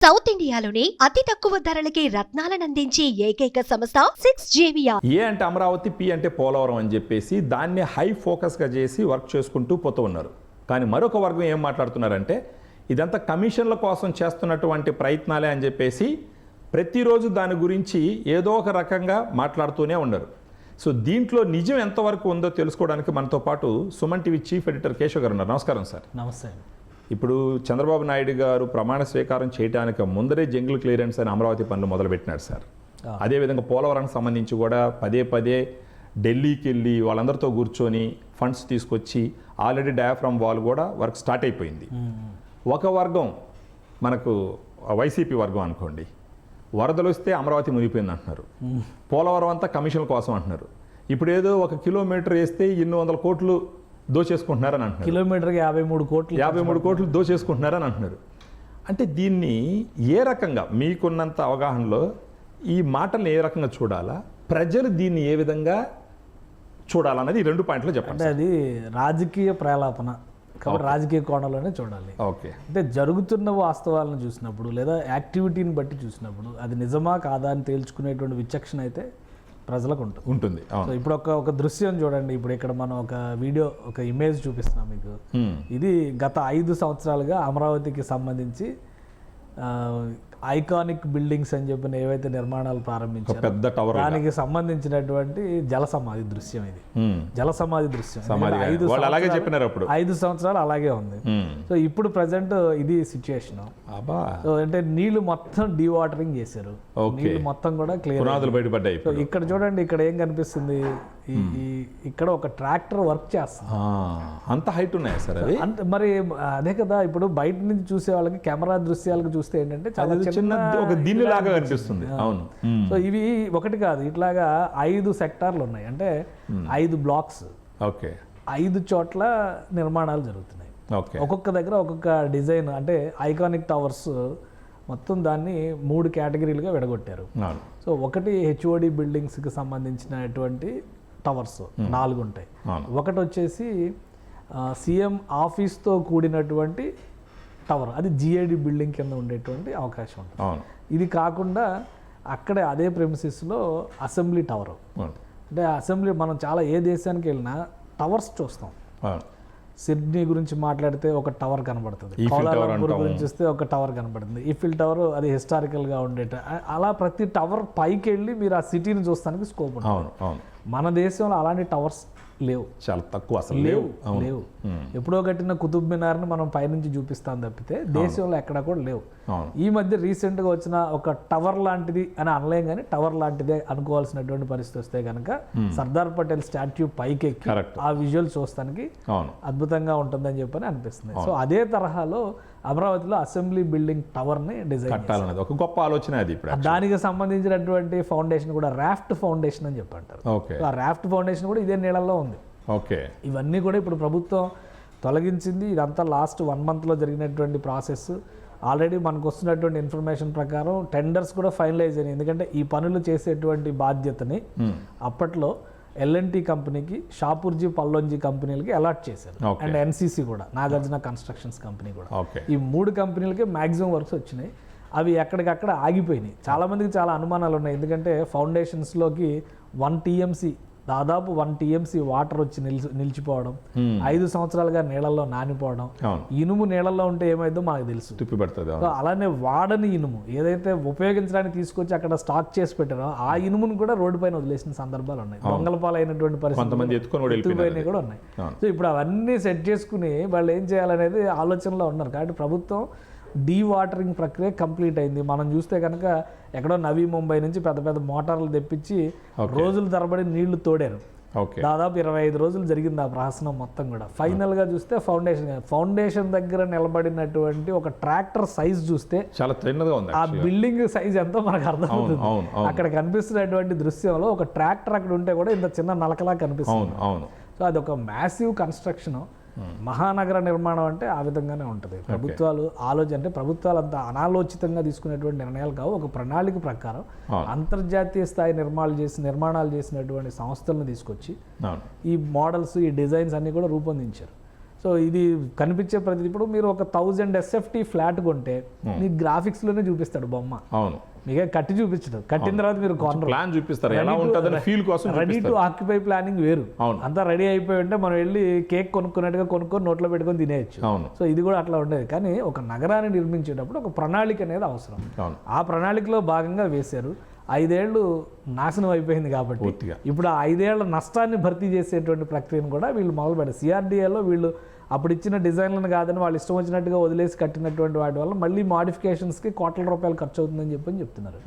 South ఇండియాలోని అతి తక్కువ ధరలకి రత్నాలను అందించే ఏకైక సంస్థ 6JVR. ఏ అంటే అమరావతి, పి అంటే పోలవరం అని చెప్పేసి దాన్ని హై ఫోకస్గా చేసి వర్క్ చేసుకుంటూ పోతూ ఉన్నారు. కానీ మరొక వర్గం ఏం మాట్లాడుతున్నారంటే ఇదంతా కమిషన్ల కోసం చేస్తున్నటువంటి ప్రయత్నాలే అని చెప్పేసి ప్రతిరోజు దాని గురించి ఏదో ఒక రకంగా మాట్లాడుతూనే ఉన్నారు. సో దీంట్లో నిజం ఎంతవరకు ఉందో తెలుసుకోవడానికి మనతో పాటు Suman TV chief editor Keshav గారు ఉన్నారు. నమస్కారం సార్. నమస్తే. ఇప్పుడు చంద్రబాబు నాయుడు గారు ప్రమాణ స్వీకారం చేయడానికి ముందరే జంగిల్ క్లియరెన్స్ అని అమరావతి పనులు మొదలుపెట్టినారు సార్. అదేవిధంగా పోలవరానికి సంబంధించి కూడా పదే పదే ఢిల్లీకి వెళ్ళి వాళ్ళందరితో కూర్చొని ఫండ్స్ తీసుకొచ్చి ఆల్రెడీ డయాఫ్రమ్ వాల్ కూడా వర్క్ స్టార్ట్ అయిపోయింది. ఒక వర్గం మనకు వైసీపీ వర్గం అనుకోండి, వరదలు వస్తే అమరావతి మునిగిపోయింది అంటున్నారు, పోలవరం అంతా కమిషన్ల కోసం అంటున్నారు. ఇప్పుడు ఏదో 1 కిలోమీటర్ వేస్తే 800 కోట్లు దోచేసుకుంటున్నారని అంటున్నారు. కిలోమీటర్కి 53 కోట్లు దోచేసుకుంటున్నారని అంటున్నారు. అంటే దీన్ని ఏ రకంగా మీకున్నంత అవగాహనలో ఈ మాటల్ని ఏ రకంగా చూడాలా, ప్రజలు దీన్ని ఏ విధంగా చూడాలన్నది ఈ 2 పాయింట్లు చెప్పండి. అంటే అది రాజకీయ ప్రేలాపన కాబట్టి రాజకీయ కోణంలోనే చూడాలి. ఓకే. అంటే జరుగుతున్న వాస్తవాలను చూసినప్పుడు లేదా యాక్టివిటీని బట్టి చూసినప్పుడు అది నిజమా కాదా అని తేల్చుకునేటువంటి విచక్షణ అయితే ప్రజలకు ఉంటుంది. సో ఇప్పుడు ఒక దృశ్యం చూడండి. ఇప్పుడు ఇక్కడ మనం ఒక వీడియో, ఒక ఇమేజ్ చూపిస్తున్నాం మీకు. ఇది గత 5 సంవత్సరాలుగా అమరావతికి సంబంధించి ఐకానిక్ బిల్డింగ్స్ అని చెప్పిన ఏవైతే నిర్మాణాలు ప్రారంభించారో పెద్ద టవర్, దానికి సంబంధించినటువంటి జల సమాధి దృశ్యం. ఇది జల సమాధి దృశ్యం. 5 సంవత్సరాలు అలాగే ఉంది. సో ఇప్పుడు ప్రజెంట్ ఇది సిచ్యుయేషన్. సో అంటే నీళ్లు మొత్తం డీవాటరింగ్ చేశారు, నీళ్లు మొత్తం కూడా క్లియర్ బయటపడ్డాయి. సో ఇక్కడ చూడండి, ఇక్కడ ఏం కనిపిస్తుంది, ఇక్కడ ఒక ట్రాక్టర్ వర్క్ చేస్తుంది. అంత హైట్ ఉన్నాయా సార్ అది? అంత మరి అదే కదా, ఇప్పుడు బయట నుంచి చూసే వాళ్ళకి కెమెరా దృశ్యాలకు చూస్తే ఏంటంటే చాలా చిన్న ఒక దీనిలాగా కనిపిస్తుంది. అవును. సో ఇవి ఒకటి కాదు, ఇట్లాగా 5 సెక్టార్లు ఉన్నాయి. అంటే 5 బ్లాక్స్, ఓకే, 5 చోట్ల నిర్మాణాలు జరుగుతున్నాయి. ఒక్కొక్క దగ్గర ఒక్కొక్క డిజైన్. అంటే ఐకానిక్ టవర్స్ మొత్తం దాన్ని 3 కేటగిరీలుగా విడగొట్టారు. సో ఒకటి హెచ్ఓడి బిల్డింగ్స్కి సంబంధించినటువంటి టవర్స్ 4 ఉంటాయి. ఒకటి వచ్చేసి సీఎం ఆఫీస్తో కూడినటువంటి టవర్, అది జిఐడి బిల్డింగ్ కింద ఉండేటువంటి అవకాశం ఉంటుంది. ఇది కాకుండా అక్కడే అదే ప్రెమిసెస్లో అసెంబ్లీ టవర్. అంటే అసెంబ్లీ మనం చాలా ఏ దేశానికి వెళ్ళినా టవర్స్ చూస్తాం. సిడ్నీ గురించి మాట్లాడితే ఒక టవర్ కనబడుతుంది, కౌలాలంపూర్ గురించి వస్తే ఒక టవర్ కనబడుతుంది, ఈఫిల్ టవర్ అది హిస్టారికల్గా ఉండేట. అలా ప్రతి టవర్ పైకి వెళ్ళి మీరు ఆ సిటీని చూస్తానికి స్కోప్ ఉంటుంది. మన దేశంలో అలాంటి టవర్స్ లేవు, చాలా తక్కువ, అసలు లేవు. ఎప్పుడో కట్టిన కుతుబ్ మినార్ని మనం పైనుంచి చూపిస్తాం తప్పితే దేశంలో ఎక్కడా కూడా లేవు. ఈ మధ్య రీసెంట్గా వచ్చిన ఒక టవర్ లాంటిది అని అనలేం, కానీ టవర్ లాంటిదే అనుకోవాల్సినటువంటి పరిస్థితి వస్తే కనుక సర్దార్ పటేల్ స్టాట్యూ పైకెక్కి ఆ విజువల్ చూస్తానికి అద్భుతంగా ఉంటుందని చెప్పని అనిపిస్తుంది. సో అదే తరహాలో అమరావతిలో అసెంబ్లీ బిల్డింగ్ టవర్ ని డిజైన్ కట్టాలనేది ఒక గొప్ప ఆలోచన. అది దానికి సంబంధించినటువంటి ఫౌండేషన్ కూడా రాఫ్ట్ ఫౌండేషన్ అని చెప్పంటారు. ఆ రాఫ్ట్ ఫౌండేషన్ కూడా ఇదే నీళ్ళల్లో ఉంది. ఇవన్నీ కూడా ఇప్పుడు ప్రభుత్వం తొలగించింది. ఇదంతా లాస్ట్ 1 మంత్లో జరిగినటువంటి ప్రాసెస్. ఆల్రెడీ మనకు వస్తున్నటువంటి ఇన్ఫర్మేషన్ ప్రకారం టెండర్స్ కూడా ఫైనలైజ్ అయినాయి. ఎందుకంటే ఈ పనులు చేసేటువంటి బాధ్యతని అప్పట్లో ఎల్ఎన్టీ కంపెనీకి, షాపూర్జీ పల్లోంజీ కంపెనీలకి అలాట్ చేశారు. అండ్ ఎన్సీసీ కూడా, నాగార్జున కన్స్ట్రక్షన్స్ కంపెనీ కూడా. ఈ 3 కంపెనీలకి మ్యాక్సిమం వర్క్స్ వచ్చినాయి. అవి ఎక్కడికక్కడ ఆగిపోయినాయి. చాలామందికి చాలా అనుమానాలు ఉన్నాయి. ఎందుకంటే ఫౌండేషన్స్లోకి 1 TMC, దాదాపు 1 TMC వాటర్ వచ్చి నిలిచిపోవడం, 5 సంవత్సరాలుగా నీళ్ళల్లో నానిపోవడం. ఇనుము నీళ్ళల్లో ఉంటే ఏమైందో మనకు తెలుసు, అలానే వాడని ఇనుము ఏదైతే ఉపయోగించడానికి తీసుకొచ్చి అక్కడ స్టాక్ చేసి పెట్టారో ఆ ఇనుమును కూడా రోడ్డు పైన వదిలేసిన సందర్భాలు ఉన్నాయి. దొంగల పాలైనటువంటి పరిస్థితులు ఎత్తుకుపోయినాయి కూడా ఉన్నాయి. సో ఇప్పుడు అవన్నీ సెట్ చేసుకుని వాళ్ళు ఏం చేయాలనేది ఆలోచనలో ఉన్నారు. కాబట్టి ప్రభుత్వం డీవాటరింగ్ ప్రక్రియ కంప్లీట్ అయింది. మనం చూస్తే కనుక ఎక్కడో నవీ ముంబై నుంచి పెద్ద పెద్ద మోటార్లు తెప్పించి రోజుల తరబడి నీళ్లు తోడారు. దాదాపు 25 రోజులు జరిగింది ఆ ప్రహసనం మొత్తం కూడా. ఫైనల్గా చూస్తే ఫౌండేషన్ దగ్గర నిలబడినటువంటి ఒక ట్రాక్టర్ సైజ్ చూస్తే చాలా చిన్నగా ఉంది. ఆ బిల్డింగ్ సైజ్ ఎంతో మనకు అర్థమవుతుంది. అక్కడ కనిపిస్తున్నటువంటి దృశ్యంలో ఒక ట్రాక్టర్ అక్కడ ఉంటే కూడా ఇంత చిన్న నలకలా కనిపిస్తుంది. సో అది ఒక మ్యాసివ్ కన్స్ట్రక్షన్. మహానగర నిర్మాణం అంటే ఆ విధంగానే ఉంటుంది. ప్రభుత్వాలు అంటే ప్రభుత్వాలు అంత అనాలోచితంగా తీసుకునేటువంటి నిర్ణయాలు కావు. ఒక ప్రణాళిక ప్రకారం అంతర్జాతీయ స్థాయి నిర్మాణాలు చేసినటువంటి సంస్థలను తీసుకొచ్చి ఈ మోడల్స్, ఈ డిజైన్స్ అన్ని కూడా రూపొందించారు. సో ఇది కనిపించే ప్రతి ఇప్పుడు మీరు ఒక 1000 SFT ఫ్లాట్ కొంటే మీకు గ్రాఫిక్స్లోనే చూపిస్తాడు బొమ్మ. అవును, మీకే కట్టి చూపించడు. కట్టిన తర్వాత మీరు ప్లాన్ చూపిస్తారు, ఎలా ఉంటుందని ఫీల్ కోసం. రెడీ టు ఆక్యుపై ప్లానింగ్ వేరు. అవును, అంతా రెడీ అయిపోయి ఉంటే మనం వెళ్ళి కేక్ కొనుక్కున్నట్టుగా కొనుక్కొని నోట్లో పెట్టుకొని తినేయచ్చు. అవును. సో ఇది కూడా అట్లా ఉండేది. కానీ ఒక నగరాన్ని నిర్మించేటప్పుడు ఒక ప్రణాళిక అనేది అవసరం. అవును. ఆ ప్రణాళికలో భాగంగా వేశారు. 5 ఏళ్ళు నాశనం అయిపోయింది కాబట్టి పూర్తిగా ఇప్పుడు ఆ 5 ఏళ్ల నష్టాన్ని భర్తీ చేసేటువంటి ప్రక్రియను కూడా వీళ్ళు మొదలుపెట్టారు. సిఆర్డీఏలో వీళ్ళు అప్పుడు ఇచ్చిన డిజైన్లను కాదని వాళ్ళు ఇష్టం వచ్చినట్టుగా వదిలేసి కట్టినటువంటి వాటి వల్ల మళ్ళీ మాడిఫికేషన్స్కి కోట్ల రూపాయలు ఖర్చు అవుతుందని చెప్తున్నారు.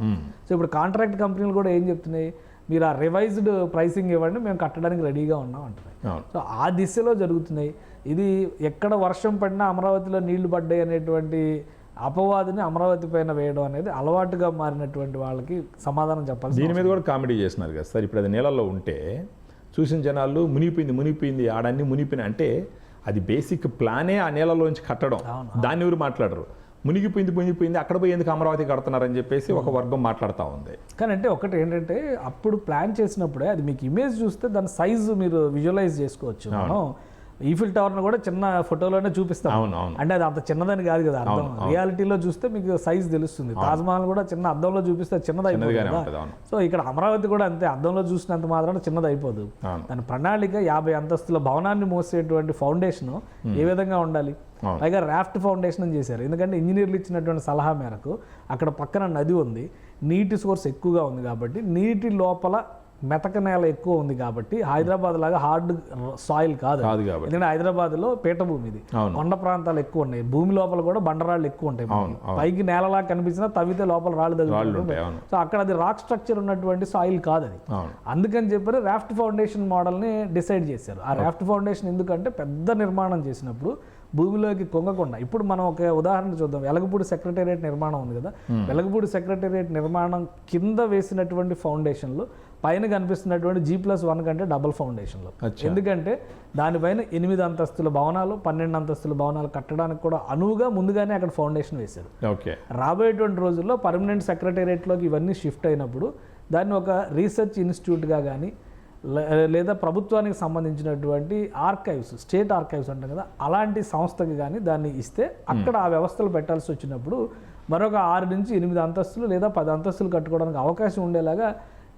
సో ఇప్పుడు కాంట్రాక్ట్ కంపెనీలు కూడా ఏం చెప్తున్నాయి, మీరు ఆ రివైజ్డ్ ప్రైసింగ్ ఇవ్వండి, మేము కట్టడానికి రెడీగా ఉన్నాం అంటున్నాయి. సో ఆ దిశలో జరుగుతున్నాయి. ఇది ఎక్కడ వర్షం పడినా అమరావతిలో నీళ్లు పడ్డాయి అనేటువంటి అపవాదిని అమరావతి పైన వేయడం అనేది అలవాటుగా మారినటువంటి వాళ్ళకి సమాధానం చెప్పాలి. దీని మీద కూడా కామెడీ చేస్తున్నారు కదా సార్. ఇప్పుడు అది నీళ్ళల్లో ఉంటే చూసిన జనాలు మునిగిపోయింది ఆడన్నీ మునిగిపోయినాయి అంటే అది బేసిక్ ప్లానే ఆ నీళ్ళలోంచి కట్టడం. దాన్ని ఎవరు మాట్లాడరు. మునిగిపోయింది అక్కడ పోయి ఎందుకు అమరావతి కడుతున్నారని చెప్పేసి ఒక వర్గం మాట్లాడుతూ ఉంది. కానీ అంటే ఒకటి ఏంటంటే అప్పుడు ప్లాన్ చేసినప్పుడే అది మీకు ఇమేజ్ చూస్తే దాని సైజు మీరు విజువలైజ్ చేసుకోవచ్చు. మనం ఈఫిల్ టవర్ను కూడా చిన్న ఫోటోలోనే చూపిస్తాం. అంటే అది అంత చిన్నదని కాదు కదా అర్థం. రియాలిటీలో చూస్తే మీకు సైజ్ తెలుస్తుంది. తాజ్మహల్ కూడా చిన్న అద్దంలో చూపిస్తే చిన్నది అయిపోతుంది. సో ఇక్కడ అమరావతి కూడా అంతే, అద్దంలో చూసినంత మాత్రం చిన్నది అయిపోదు. దాని ప్రణాళిక 50 అంతస్తుల భవనాన్ని మోసేటువంటి ఫౌండేషన్ ఏ విధంగా ఉండాలి. పైగా రాఫ్ట్ ఫౌండేషన్ అని చేశారు. ఎందుకంటే ఇంజనీర్లు ఇచ్చినటువంటి సలహా మేరకు అక్కడ పక్కన నది ఉంది, నీటి సోర్స్ ఎక్కువగా ఉంది కాబట్టి నీటి లోపల మెతక నేల ఎక్కువ ఉంది కాబట్టి హైదరాబాద్ లాగా హార్డ్ సాయిల్ కాదు. ఎందుకంటే హైదరాబాద్లో పీఠభూమి, ఇది కొండ ప్రాంతాలు ఎక్కువ ఉన్నాయి, భూమి లోపల కూడా బండరాళ్ళు ఎక్కువ ఉంటాయి. పైకి నేలలా కనిపించినా తవ్వితే లోపల రాళ్ళు తగ్గుతుంటాయి. సో అక్కడ అది రాక్ స్ట్రక్చర్ ఉన్నటువంటి సాయిల్ కాదు అది. అందుకని చెప్పారు రాఫ్ట్ ఫౌండేషన్ మోడల్ని డిసైడ్ చేశారు. ఆ రాఫ్ట్ ఫౌండేషన్ ఎందుకంటే పెద్ద నిర్మాణం చేసినప్పుడు భూమిలోకి కొంగకుండా. ఇప్పుడు మనం ఒక ఉదాహరణ చూద్దాం. వెలగపూడి సెక్రటేరియట్ నిర్మాణం ఉంది కదా, వెలగపూడి సెక్రటేరియట్ నిర్మాణం కింద వేసినటువంటి ఫౌండేషన్లు పైన కనిపిస్తున్నటువంటి G+1 కంటే డబుల్ ఫౌండేషన్లు. ఎందుకంటే దానిపైన 8 అంతస్తుల భవనాలు 12 అంతస్తుల భవనాలు కట్టడానికి కూడా అనువుగా ముందుగానే అక్కడ ఫౌండేషన్ వేశారు. రాబోయేటువంటి రోజుల్లో పర్మనెంట్ సెక్రటేరియట్లోకి ఇవన్నీ షిఫ్ట్ అయినప్పుడు దాన్ని ఒక రీసెర్చ్ ఇన్స్టిట్యూట్గా కానీ లేదా ప్రభుత్వానికి సంబంధించినటువంటి ఆర్కైవ్స్, స్టేట్ ఆర్కైవ్స్ అంటాం కదా, అలాంటి సంస్థకి కానీ దాన్ని ఇస్తే అక్కడ ఆ వ్యవస్థలు పెట్టాల్సి వచ్చినప్పుడు మరొక 6 నుంచి 8 అంతస్తులు లేదా 10 అంతస్తులు కట్టుకోవడానికి అవకాశం ఉండేలాగా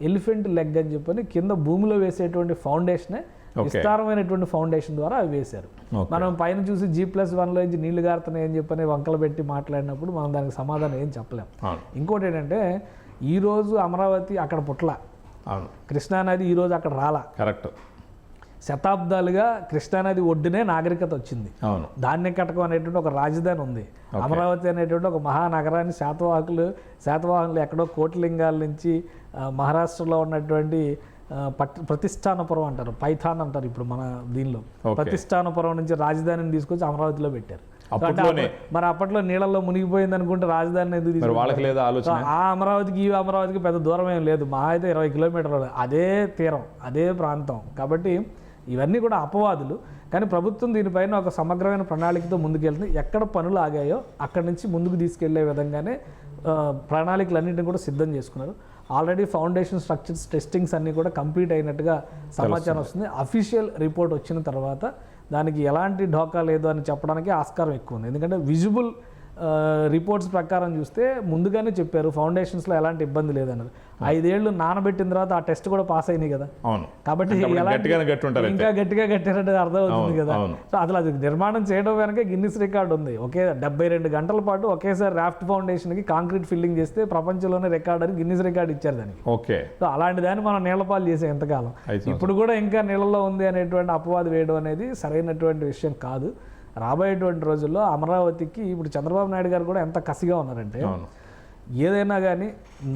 ఎలిఫెంట్ లెగ్ అని చెప్పని కింద భూమిలో వేసేటువంటి ఫౌండేషనే విస్తారమైనటువంటి ఫౌండేషన్ ద్వారా అవి వేశారు. మనం పైన చూసి G+1లో నుంచి నీళ్లు గారుతున్నాయి అని చెప్పని వంకలు పెట్టి మాట్లాడినప్పుడు మనం దానికి సమాధానం ఏం చెప్పలేం. ఇంకోటి ఏంటంటే ఈరోజు అమరావతి అక్కడ పుట్ల, కృష్ణానది ఈరోజు అక్కడ రాలా. కరెక్ట్. శతాబ్దాలుగా కృష్ణానది ఒడ్డునే నాగరికత వచ్చింది. ధాన్యకటకం అనేటువంటి ఒక రాజధాని ఉంది. అమరావతి అనేటువంటి ఒక మహానగరాన్ని శాతవాహనులు ఎక్కడో కోటిలింగాల నుంచి మహారాష్ట్రలో ఉన్నటువంటి ప్రతిష్టానపురం అంటారు, పైథాన్ అంటారు ఇప్పుడు మన దీనిలో, ప్రతిష్టానపురం నుంచి రాజధానిని తీసుకొచ్చి అమరావతిలో పెట్టారు. మరి అప్పట్లో నీళ్ళల్లో మునిగిపోయింది అనుకుంటే రాజధాని ఎందుకు తీసుకొచ్చారు? ఆ అమరావతికి ఈ అమరావతికి పెద్ద దూరం ఏం లేదు, మహా అయితే 20 కిలోమీటర్లు, అదే తీరం, అదే ప్రాంతం. కాబట్టి ఇవన్నీ కూడా అపవాదులు. కానీ ప్రభుత్వం దీనిపైన ఒక సమగ్రమైన ప్రణాళికతో ముందుకెళ్తుంది. ఎక్కడ పనులు ఆగాయో అక్కడి నుంచి ముందుకు తీసుకెళ్లే విధంగానే ప్రణాళికలన్నింటినీ కూడా సిద్ధం చేసుకున్నారు. ఆల్రెడీ ఫౌండేషన్ స్ట్రక్చర్స్ టెస్టింగ్స్ అన్నీ కూడా కంప్లీట్ అయినట్టుగా సమాచారం వస్తుంది. అఫీషియల్ రిపోర్ట్ వచ్చిన తర్వాత దానికి ఎలాంటి ఢోకా లేదు అని చెప్పడానికి ఆస్కారం ఎక్కువ ఉంది. ఎందుకంటే విజిబుల్ రిపోర్ట్స్ ప్రకారం చూస్తే ముందుగానే చెప్పారు ఫౌండేషన్స్లో ఎలాంటి ఇబ్బంది లేదన్నారు. 5 ఏళ్ళు నానబెట్టిన తర్వాత ఆ టెస్ట్ కూడా పాస్ అయినాయి కదా. కాబట్టి ఇంకా గట్టిగా కట్టారంటే అర్థమవుతుంది కదా. సో అసలు అది నిర్మాణం చేయడం వెనక గిన్నిస్ రికార్డు ఉంది. 72 గంటల పాటు ఒకేసారి రాఫ్ట్ ఫౌండేషన్కి కాంక్రీట్ ఫిల్లింగ్ చేస్తే ప్రపంచంలోనే రికార్డ్ అని గిన్నిస్ రికార్డు ఇచ్చారు దానికి. సో అలాంటి దాన్ని మనం నీళ్లపాలు చేసే ఎంతకాలం. ఇప్పుడు కూడా ఇంకా నీళ్ళలో ఉంది అనేటువంటి అపవాదు వేయడం అనేది సరైనటువంటి విషయం కాదు. రాబోయేటువంటి రోజుల్లో అమరావతికి ఇప్పుడు చంద్రబాబు నాయుడు గారు కూడా ఎంత కసిగా ఉన్నారంటే ఏదైనా కానీ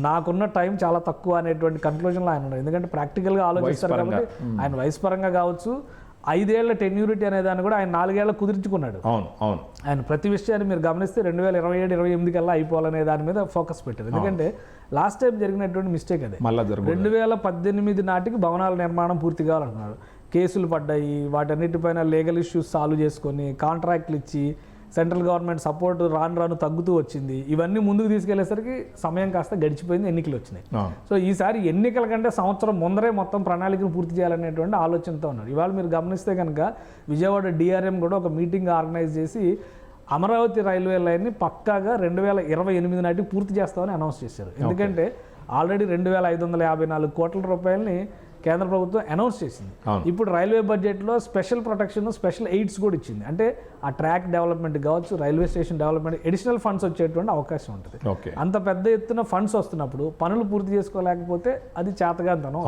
నాకున్న టైం చాలా తక్కువ అనేటువంటి కన్క్లూజన్లో ఆయన ఉన్నారు. ఎందుకంటే ప్రాక్టికల్గా ఆలోచిస్తారు కాబట్టి ఆయన వయసు పరంగా కావచ్చు, 5 ఏళ్ల టెన్యూరిటీ అనే దాన్ని కూడా ఆయన 4 ఏళ్ల కుదుర్చుకున్నాడు. ఆయన ప్రతి విషయాన్ని మీరు గమనిస్తే 2027-28 కల్లా అయిపోవాలనే దాని మీద ఫోకస్ పెట్టారు. ఎందుకంటే లాస్ట్ టైం జరిగినటువంటి మిస్టేక్ అదే. 2018 నాటికి భవనాల నిర్మాణం పూర్తి కావాలనుకున్నారు. కేసులు పడ్డాయి, వాటన్నిటిపైన లీగల్ ఇష్యూస్ సాల్వ్ చేసుకొని కాంట్రాక్ట్లు ఇచ్చి సెంట్రల్ గవర్నమెంట్ సపోర్ట్ రాను తగ్గుతూ వచ్చింది. ఇవన్నీ ముందుకు తీసుకెళ్లేసరికి సమయం కాస్త గడిచిపోయింది, ఎన్నికలు వచ్చినాయి. సో ఈసారి ఎన్నికల కంటే సంవత్సరం ముందరే మొత్తం ప్రణాళికను పూర్తి చేయాలనేటువంటి ఆలోచనతో ఉన్నారు. ఇవాళ మీరు గమనిస్తే కనుక విజయవాడ డిఆర్ఎం కూడా ఒక మీటింగ్ ఆర్గనైజ్ చేసి అమరావతి రైల్వే లైన్ని పక్కాగా 2028 నాటికి పూర్తి చేస్తామని అనౌన్స్ చేశారు. ఎందుకంటే ఆల్రెడీ 2554 కోట్ల రూపాయలని కేంద్ర ప్రభుత్వం అనౌన్స్ చేసింది. ఇప్పుడు రైల్వే బడ్జెట్లో స్పెషల్ ప్రొటెక్షన్, స్పెషల్ ఎయిడ్స్ కూడా ఇచ్చింది. అంటే ఆ ట్రాక్ డెవలప్మెంట్ కావచ్చు, railway station development, additional funds వచ్చేటువంటి అవకాశం ఉంటుంది. అంత పెద్ద ఎత్తున ఫండ్స్ వస్తున్నప్పుడు పనులు పూర్తి చేసుకోలేకపోతే అది చేతగాంతనం.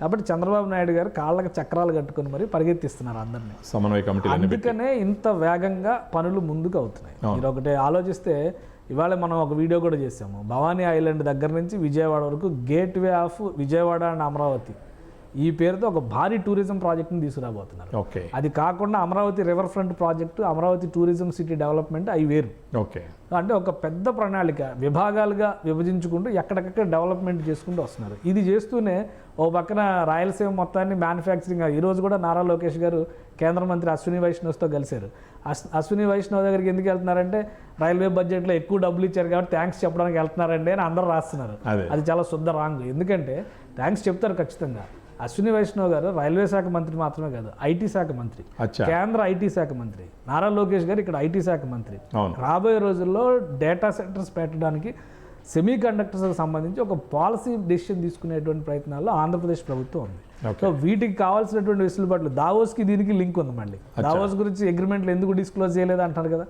కాబట్టి చంద్రబాబు నాయుడు గారు కాళ్ళకి చక్రాలు కట్టుకుని మరి పరిగెత్తిస్తున్నారు అందరినీ. సమన్వయ కమిటీ, అందుకనే ఇంత వేగంగా పనులు ముందుకు అవుతున్నాయి. మీరు ఒకటి ఆలోచిస్తే ఇవాళ మనం ఒక వీడియో కూడా చేసాము. భవానీ ఐలాండ్ దగ్గర నుంచి విజయవాడ వరకు gateway of Vijayawada and Amaravati ఈ పేరుతో ఒక భారీ టూరిజం ప్రాజెక్ట్ని తీసుకురాబోతున్నారు. అది కాకుండా Amaravati river front project, Amaravati tourism city development అవి వేరు. అంటే ఒక పెద్ద ప్రణాళిక విభాగాలుగా విభజించుకుంటూ ఎక్కడికక్కడ డెవలప్మెంట్ చేసుకుంటూ వస్తున్నారు. ఇది చేస్తూనే ఓ పక్కన రాయలసీమ మొత్తాన్ని మ్యానుఫ్యాక్చరింగ్, ఈరోజు కూడా నారా లోకేష్ గారు కేంద్ర మంత్రి అశ్విని వైష్ణవ్తో కలిశారు. అశ్విని వైష్ణవ్ దగ్గరికి ఎందుకు వెళ్తున్నారంటే రైల్వే బడ్జెట్లో ఎక్కువ డబ్బులు ఇచ్చారు కాబట్టి థ్యాంక్స్ చెప్పడానికి వెళ్తున్నారండి అని అందరూ రాస్తున్నారు. అది చాలా శుద్ధ రాంగ్. ఎందుకంటే థ్యాంక్స్ చెప్తారు ఖచ్చితంగా. అశ్విని వైష్ణవ్ గారు రైల్వే శాఖ మంత్రి మాత్రమే కాదు, ఐటీ శాఖ మంత్రి, కేంద్ర ఐటీ శాఖ మంత్రి. నారా లోకేష్ గారు ఇక్కడ ఐటీ శాఖ మంత్రి. రాబోయే రోజుల్లో డేటా సెంటర్స్ పెట్టడానికి, సెమీ కండక్టర్స్కి సంబంధించి ఒక పాలసీ డెసిషన్ తీసుకునేటువంటి ప్రయత్నాల్లో ఆంధ్రప్రదేశ్ ప్రభుత్వం ఉంది. సో వీటికి కావాల్సినటువంటి వెసులుబాట్లు, దావోస్కి దీనికి లింక్ ఉంది. మళ్ళీ దావోస్ గురించి అగ్రిమెంట్లు ఎందుకు డిస్క్లోజ్ చేయలేదు అంటారు కదా.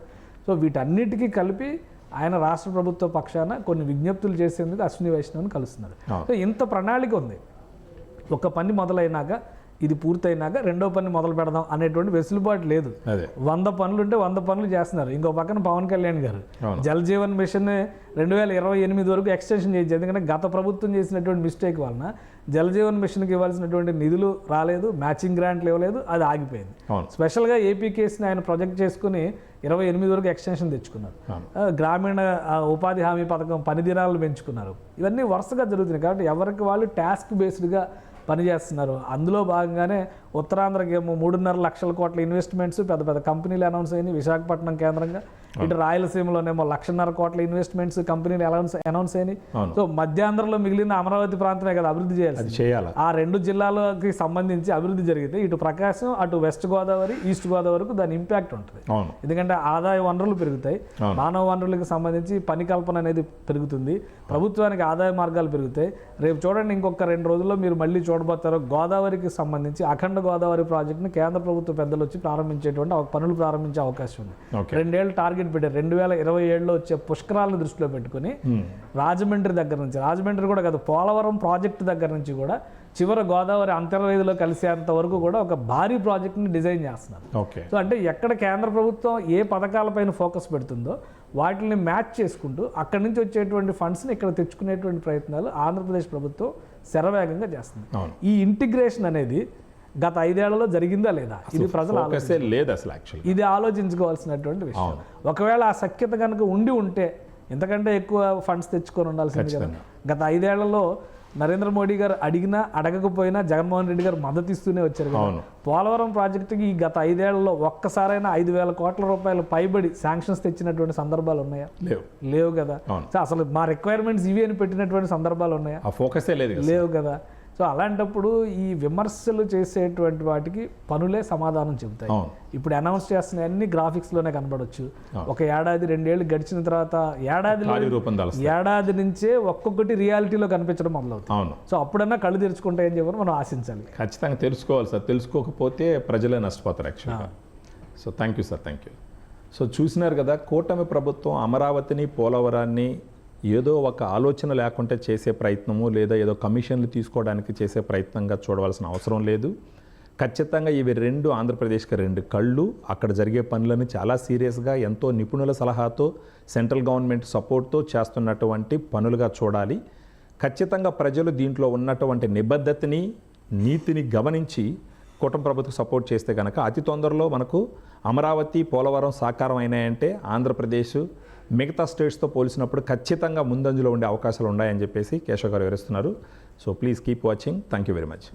సో వీటన్నిటికీ కలిపి ఆయన రాష్ట్ర ప్రభుత్వ పక్షాన కొన్ని విజ్ఞప్తులు చేసేందుకు అశ్విని వైష్ణవ్ని కలుస్తున్నారు. సో ఇంత ప్రణాళిక ఉంది. ఒక పని మొదలైనాక, ఇది పూర్తయినాక రెండో పని మొదలు పెడదాం అనేటువంటి వెసులుబాటు లేదు. 100 పనులు ఉంటే 100 పనులు చేస్తున్నారు. ఇంకో పక్కన పవన్ కళ్యాణ్ గారు జల్ జీవన్ మిషన్ 2028 వరకు ఎక్స్టెన్షన్ చేయించారు. ఎందుకంటే గత ప్రభుత్వం చేసినటువంటి మిస్టేక్ వలన జల్ జీవన్ మిషన్కి ఇవ్వాల్సినటువంటి నిధులు రాలేదు, మ్యాచింగ్ గ్రాంట్లు ఇవ్వలేదు, అది ఆగిపోయింది. స్పెషల్గా ఏపీ కేసుని ఆయన ప్రొజెక్ట్ చేసుకుని 28 వరకు ఎక్స్టెన్షన్ తెచ్చుకున్నారు. గ్రామీణ ఉపాధి హామీ పథకం పని దినాలను పెంచుకున్నారు. ఇవన్నీ వరుసగా జరుగుతున్నాయి. కాబట్టి ఎవరికి వాళ్ళు టాస్క్ బేస్డ్గా పనిచేస్తున్నారు. అందులో భాగంగానే ఉత్తరాంధ్రకి ఏమో 3.5 లక్షల కోట్ల ఇన్వెస్ట్మెంట్స్ పెద్ద పెద్ద కంపెనీలు అనౌన్స్ అయినాయి విశాఖపట్నం కేంద్రంగా. ఇటు రాయలసీమలోనేమో 1.5 కోట్ల ఇన్వెస్ట్మెంట్స్ కంపెనీలు అనౌన్స్ అయినాయి. సో మధ్యాంధ్రలో మిగిలిన అమరావతి ప్రాంతమే కదా అభివృద్ధి చేయాలి. ఆ 2 జిల్లాలకి సంబంధించి అభివృద్ధి జరిగితే ఇటు ప్రకాశం, అటు వెస్ట్ గోదావరి, ఈస్ట్ గోదావరికి దాని ఇంపాక్ట్ ఉంటుంది. ఎందుకంటే ఆదాయ వనరులు పెరుగుతాయి, మానవ వనరులకు సంబంధించి పని కల్పన అనేది పెరుగుతుంది, ప్రభుత్వానికి ఆదాయ మార్గాలు పెరుగుతాయి. రేపు చూడండి, ఇంకొక 2 రోజుల్లో మీరు మళ్ళీ చూడబోతారు గోదావరికి సంబంధించి అఖండ గోదావరి ప్రాజెక్టుని కేంద్ర ప్రభుత్వ పెద్దలు వచ్చి ప్రారంభించేటువంటి పనులు ప్రారంభించే అవకాశం ఉంది. 2 ఏళ్ళు టార్గెట్ పెట్టారు. 2027లో వచ్చే పుష్కరాలను దృష్టిలో పెట్టుకుని రాజమండ్రి దగ్గర నుంచి, రాజమండ్రి కూడా కాదు పోలవరం ప్రాజెక్టు దగ్గర నుంచి కూడా చివరి గోదావరి అంతర్వేదిలో కలిసేంత వరకు కూడా ఒక భారీ ప్రాజెక్ట్ని డిజైన్ చేస్తున్నారు. సో అంటే ఎక్కడ కేంద్ర ప్రభుత్వం ఏ పథకాలపైన ఫోకస్ పెడుతుందో వాటిని మ్యాచ్ చేసుకుంటూ అక్కడి నుంచి వచ్చేటువంటి ఫండ్స్ని ఇక్కడ తెచ్చుకునేటువంటి ప్రయత్నాలు ఆంధ్రప్రదేశ్ ప్రభుత్వం శరవేగంగా చేస్తుంది. ఈ ఇంటిగ్రేషన్ అనేది గత 5 ఏళ్లలో జరిగిందా లేదా, ఇది ప్రజలు ఇది ఆలోచించుకోవాల్సినటువంటి విషయం. ఒకవేళ ఆ సఖ్యత కనుక ఉంటే ఇంతకంటే ఎక్కువ ఫండ్స్ తెచ్చుకొని ఉండాల్సింది కదా. గత 5 ఏళ్లలో నరేంద్ర మోడీ గారు అడిగినా అడగకపోయినా జగన్మోహన్ రెడ్డి గారు మద్దతు ఇస్తూనే వచ్చారు. పోలవరం ప్రాజెక్టుకి ఈ గత 5 ఏళ్లలో ఒక్కసారైనా 5,000 కోట్ల రూపాయలు పైబడి శాంక్షన్స్ తెచ్చినటువంటి సందర్భాలు ఉన్నాయా? లేవు కదా. అసలు మా రిక్వైర్మెంట్స్ ఇవి అని పెట్టినటువంటి సందర్భాలు ఉన్నాయా? లేవు కదా. సో అలాంటప్పుడు ఈ విమర్శలు చేసేటువంటి వాటికి పనులే సమాధానం చెబుతాయి. ఇప్పుడు అనౌన్స్ చేస్తున్న అన్ని గ్రాఫిక్స్లోనే కనబడవచ్చు. ఒక 1-2 ఏళ్ళు గడిచిన తర్వాత ఏడాది నుంచే ఒక్కొక్కటి రియాలిటీలో కనిపించడం మొదలవుతుంది. సో అప్పుడన్నా కళ్ళు తెరుచుకుంటాయని చెప్పి మనం ఆశించాలి. ఖచ్చితంగా తెలుసుకోవాలి సార్. తెలుసుకోకపోతే ప్రజలే నష్టపోతారు యాక్చువల్గా. So thank you sir, thank you. So చూసినారు కదా, కూటమి ప్రభుత్వం అమరావతిని, పోలవరాన్ని ఏదో ఒక ఆలోచన లేకుంటే చేసే ప్రయత్నము, లేదా ఏదో కమిషన్లు తీసుకోవడానికి చేసే ప్రయత్నంగా చూడవలసిన అవసరం లేదు. ఖచ్చితంగా ఇవి 2 ఆంధ్రప్రదేశ్కి 2 కళ్ళు. అక్కడ జరిగే పనులను చాలా సీరియస్గా, ఎంతో నిపుణుల సలహాతో, సెంట్రల్ గవర్నమెంట్ సపోర్ట్తో చేస్తున్నటువంటి పనులుగా చూడాలి. ఖచ్చితంగా ప్రజలు దీంట్లో ఉన్నటువంటి నిబద్ధతని, నీతిని గమనించి కూటమి ప్రభుత్వం సపోర్ట్ చేస్తే కనుక అతి తొందరలో మనకు అమరావతి, పోలవరం సాకారం అయినాయంటే ఆంధ్రప్రదేశ్ మిగతా స్టేట్స్తో పోల్చినప్పుడు ఖచ్చితంగా ముందంజలో ఉండే అవకాశాలు ఉన్నాయని చెప్పేసి కేశవ్ గారు వివరిస్తున్నారు. So please keep watching. Thank you very much.